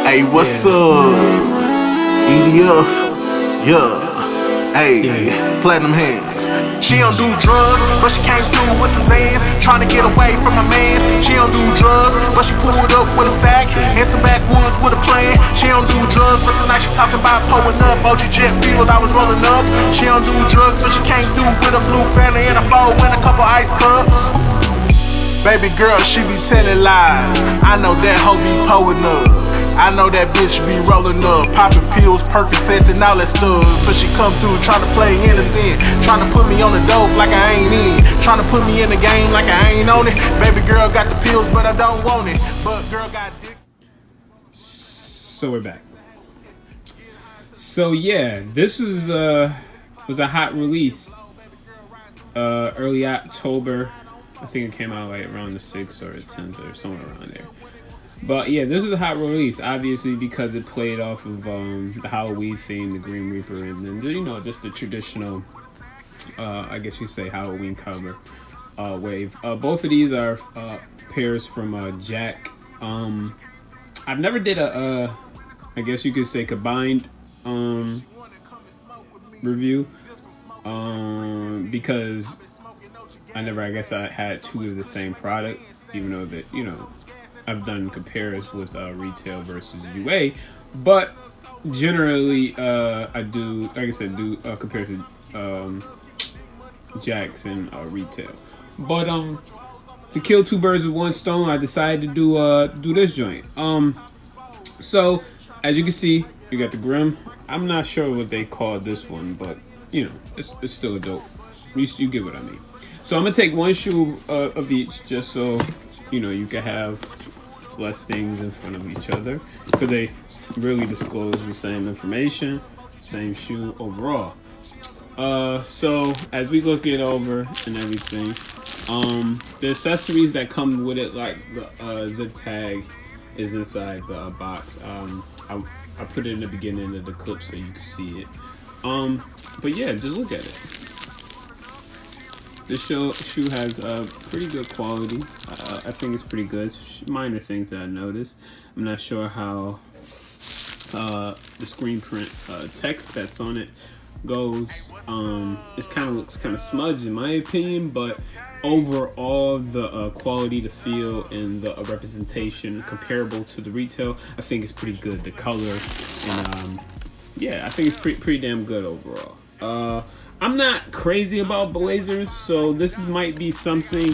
Hey, what's up? EDF, yeah. Hey, platinum hands. She don't do drugs, but she came through with some Zans, trying to get away from my mans. She don't do drugs, but she pulled up with a sack and some backwoods with a plan. She don't do drugs, but tonight she talking about pulling up. OG jet field, I was rolling up. She don't do drugs, but she came through with a blue family and a four and a couple ice cups. Baby girl, she be telling lies. I know that hoe be pulling up. I know that bitch be rolling up, popping pills, Percocets, and all that stuff. But she come through trying to play innocent, trying to put me on the dope like I ain't in, trying to put me in the game like I ain't on it. Baby girl got the pills, but I don't want it. But girl got dick. So we're back. So yeah, this is was a hot release. Early October. I think it came out like around the 6th or 10th or somewhere around there. But yeah, this is a hot release, obviously, because it played off of the Halloween theme, the Green Reaper, and then, just the traditional, I guess you say, Halloween cover wave. Both of these are pairs from Jack. I've never did a, I guess you could say, combined review because I guess I had two of the same product, even though that, I've done compares with retail versus UA, but generally I do, like I said, compare to Jacks and retail. But to kill two birds with one stone, I decided to do this joint. So as you can see, you got the Grim. I'm not sure what they call this one, but it's still a dope. You get what I mean. So I'm gonna take one shoe of each, just so you can have less things in front of each other, because they really disclose the same information, same shoe overall. So as we look it over and everything, the accessories that come with it, like the zip tag, is inside the box. I put it in the beginning of the clip so you can see it. But yeah, just look at it. This shoe has pretty good quality. I think it's pretty good. It's minor things that I noticed. I'm not sure how the screen print text that's on it goes. It looks kind of smudged in my opinion, but overall the quality, the feel, and the representation comparable to the retail, I think it's pretty good. The color, and yeah, I think it's pretty damn good overall. I'm not crazy about blazers, so this might be something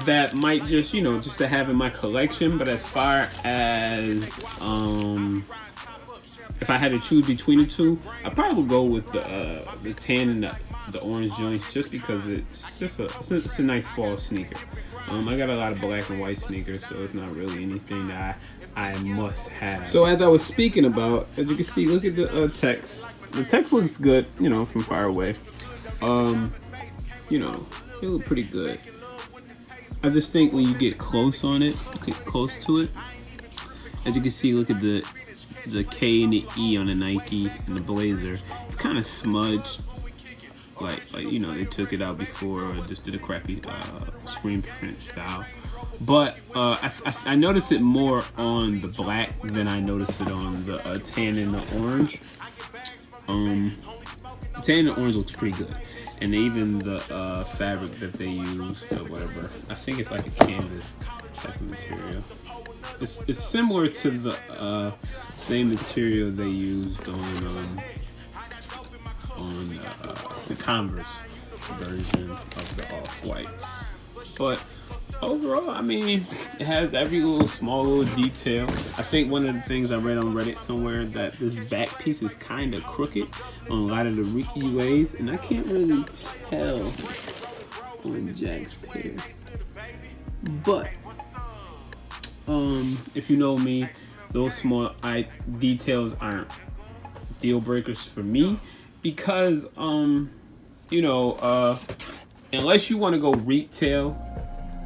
that might just to have in my collection. But as far as if I had to choose between the two, I'd probably go with the tan and the orange joints, just because it's a nice fall sneaker. I got a lot of black and white sneakers, so it's not really anything that I must have. So as I was speaking about, as you can see, look at the text. The text looks good, from far away. It looks pretty good. I just think when you get close on it, close to it, as you can see, look at the K and the E on the Nike and the blazer. It's kind of smudged, like they took it out before or just did a crappy screen print style. But I noticed it more on the black than I noticed it on the tan and the orange. The tan and the orange looks pretty good, and even the fabric that they used or whatever, I think it's like a canvas type of material. It's similar to the same material they used on the Converse version of the off-whites. But overall, I mean, it has every small little detail. I think one of the things I read on Reddit somewhere, that this back piece is kind of crooked on a lot of the UAs, and I can't really tell on Jack's pair. But if you know me, those small details aren't deal breakers for me, because unless you want to go retail.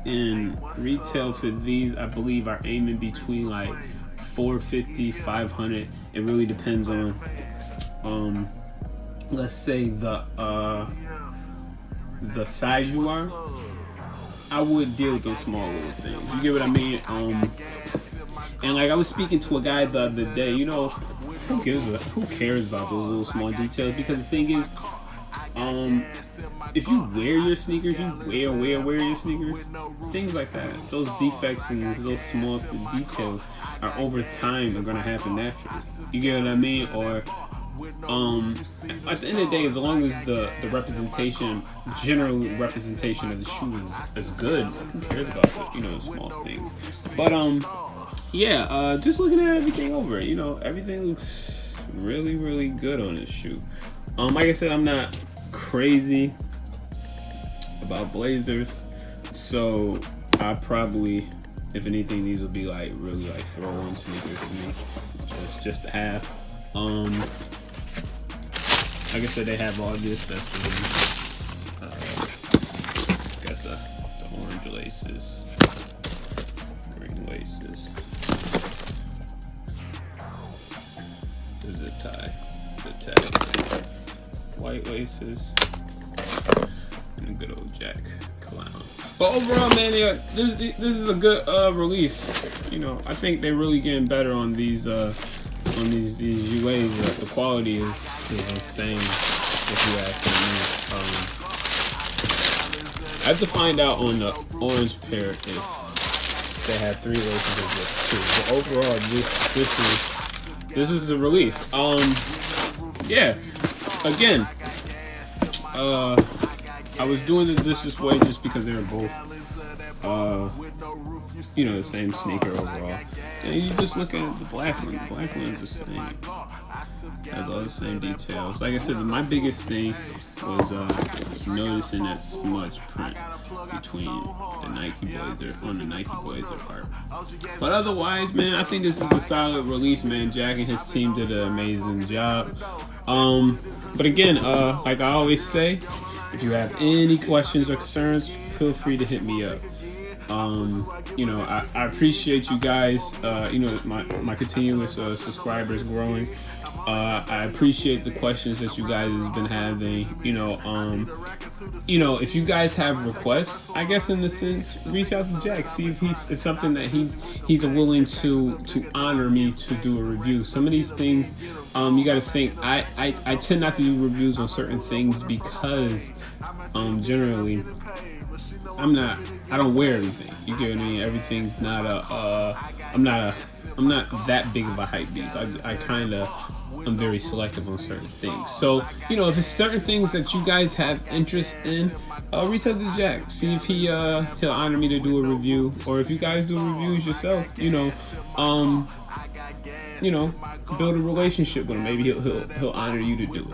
And retail for these, I believe, are aiming between like $450, $500. It really depends on, let's say the size you are. I would deal with those small little things. You get what I mean? And like I was speaking to a guy the other day, you know, who cares about those little small details? Because the thing is, if you wear your sneakers, you wear your sneakers, things like that. Those defects and those small details are over time are gonna happen naturally. You get what I mean? Or at the end of the day, as long as the representation, general representation of the shoe is good, who cares about the small things? But yeah, just looking at everything over, everything looks really, really good on this shoe. Like I said, I'm not crazy about Blazers, so I probably, if anything, these will be like really like throw on sneakers for me, just to have. Like I said, they have all the accessories. Got the orange laces, green laces, the zip tie, the tag, white laces, and a good old Jack clown. But overall, man, yeah, this is a good release. I think they're really getting better on these UAs. The quality is insane, if you ask me. I have to find out on the orange pair if they have 3 laces or just 2. But overall, this is the release. Yeah. Again, I was doing this way just because they were both, the same sneaker overall. And you just look at the black one. The black one is the same. Has all the same details. Like I said, my biggest thing was noticing that smudge print between the Nike Blazer on the Nike Blazer part. But otherwise, man, I think this is a solid release, man. Jack and his team did an amazing job. But again, like I always say, if you have any questions or concerns, feel free to hit me up. I appreciate you guys. My continuous subscribers growing. I appreciate the questions that you guys have been having. If you guys have requests, I guess in the sense, reach out to Jack. See if it's something that he's willing to honor me to do a review. Some of these things, you got to think. I tend not to do reviews on certain things because generally I don't wear everything. You get what I mean? Everything's not I'm not that big of a hype beast. I'm very selective on certain things. So, if it's certain things that you guys have interest in, reach out to Jack. See if he'll honor me to do a review, or if you guys do reviews yourself, build a relationship with him. Maybe he'll honor you to do it.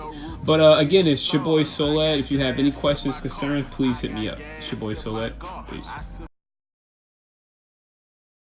But again, it's your boy Soled. If you have any questions, concerns, please hit me up. It's your boy Soled. Peace.